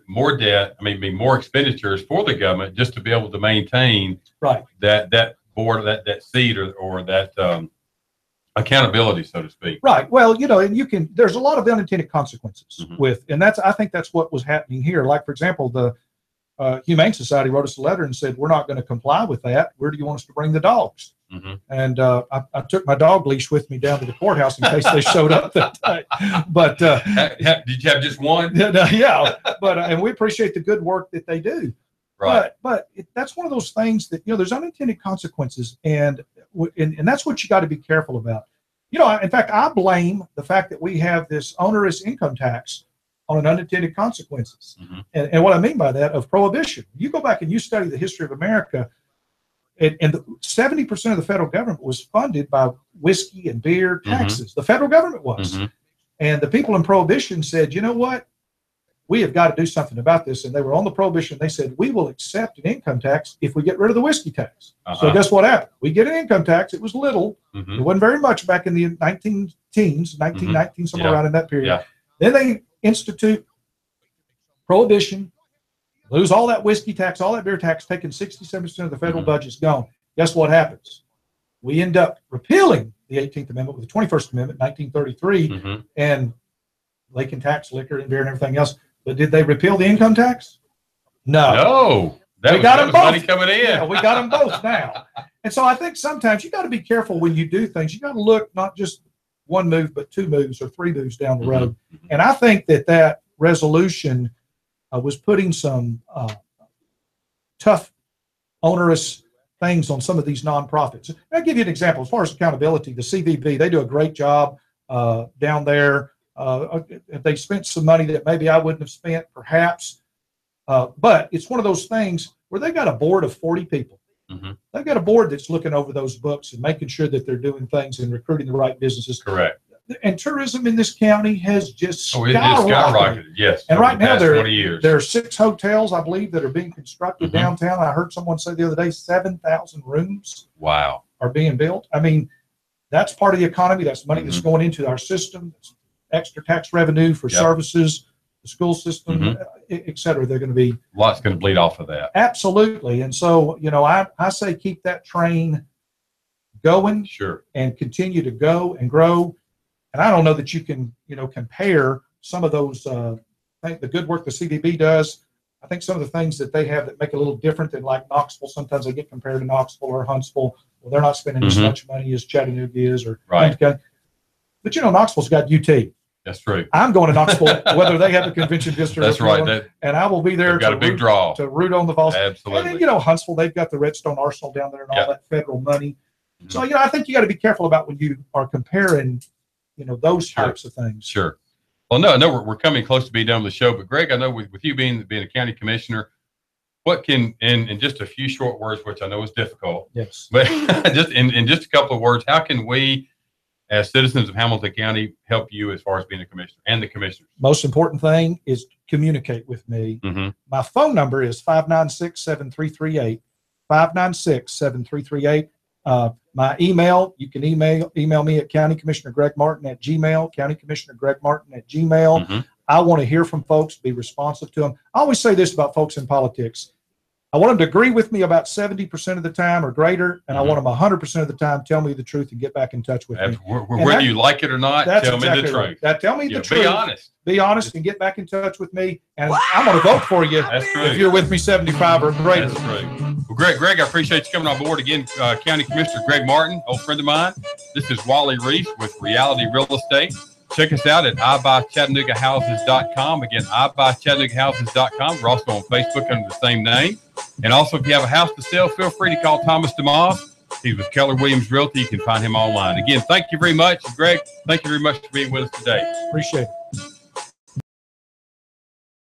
more debt. I mean, more expenditures for the government just to be able to maintain that board, that seat, or that accountability, so to speak. Right. Well, and there's a lot of unintended consequences and I think that's what was happening here. Like, for example, the Humane Society wrote us a letter and said, we're not going to comply with that. Where do you want us to bring the dogs? And I took my dog leash with me down to the courthouse in case they showed up that day. But did you have just one? Yeah. But and we appreciate the good work that they do. Right. But that's one of those things that, there's unintended consequences. And that's what you got to be careful about. In fact, I blame the fact that we have this onerous income tax on an unintended consequences. And what I mean by that, of prohibition. You go back and you study the history of America, and 70% of the federal government was funded by whiskey and beer taxes. The federal government was. And the people in prohibition said, you know what? We have got to do something about this. And they were on the prohibition. They said, we will accept an income tax if we get rid of the whiskey tax. So guess what happened? We get an income tax. It was little. It wasn't very much back in the 1919, somewhere around in that period. Then they institute prohibition, lose all that whiskey tax, all that beer tax, taking 67% of the federal budget's gone. Guess what happens? We end up repealing the 18th Amendment with the 21st Amendment, 1933, and they can tax liquor and beer and everything else. But did they repeal the income tax? No. We got them both. Money coming in. Yeah, we got them both now. And so I think sometimes you got to be careful when you do things. You got to look not just one move, but two moves or three moves down the road. And I think that resolution was putting some tough, onerous things on some of these nonprofits. I'll give you an example. As far as accountability, the CVB, they do a great job down there. They spent some money that maybe I wouldn't have spent, perhaps. But it's one of those things where they got a board of 40 people. They've got a board that's looking over those books and making sure that they're doing things and recruiting the right businesses. Correct. And tourism in this county has just skyrocketed. Yes. And right now there are are 6 hotels, I believe, that are being constructed downtown. I heard someone say the other day 7,000 rooms. Wow. Are being built. I mean, that's part of the economy. That's money that's going into our system. It's extra tax revenue for services, the school system, et cetera. They're going to be lots going to bleed off of that. Absolutely. And so, I say keep that train going and continue to go and grow. And I don't know that you can, compare some of those, I think the good work the CVB does. I think some of the things that they have that make it a little different than like Knoxville. Sometimes they get compared to Knoxville or Huntsville. Well, they're not spending as much money as Chattanooga is or but Knoxville's got UT. That's true. I'm going to Knoxville, whether they have a convention visitor. That's right. And I will be there. Got a big draw to root on the Vols. Absolutely. And then, Huntsville, they've got the Redstone Arsenal down there and all that federal money. So, I think you got to be careful about when you are comparing, those types of things. Sure. Well, no, we're coming close to being done with the show. But Greg, I know with you being a county commissioner, what can, in just a few short words, which I know is difficult. Yes. But just in just a couple of words, how can we, as citizens of Hamilton County, help you as far as being a commissioner and the commissioners? Most important thing is communicate with me. My phone number is 596-7338, 596-7338. My email, you can email me at countycommissionergregmartin@gmail, countycommissionergregmartin@gmail. I want to hear from folks, be responsive to them. I always say this about folks in politics. I want them to agree with me about 70% of the time or greater, and I want them 100% of the time tell me the truth and get back in touch with me. Whether you like it or not, tell me the truth. Tell me the truth. Be honest. Be honest and get back in touch with me, and I'm going to vote for you. That's true. If you're with me 75 or greater. That's true. Well, Greg, I appreciate you coming on board again. County Commissioner Greg Martin, old friend of mine. This is Wally Reese with Reality Real Estate. Check us out at ibuychattanoogahouses.com. Again, ibuychattanoogahouses.com. We're also on Facebook under the same name. And also, if you have a house to sell, feel free to call Thomas DeMoss. He's with Keller Williams Realty. You can find him online. Again, thank you very much. Greg, thank you very much for being with us today. Appreciate it.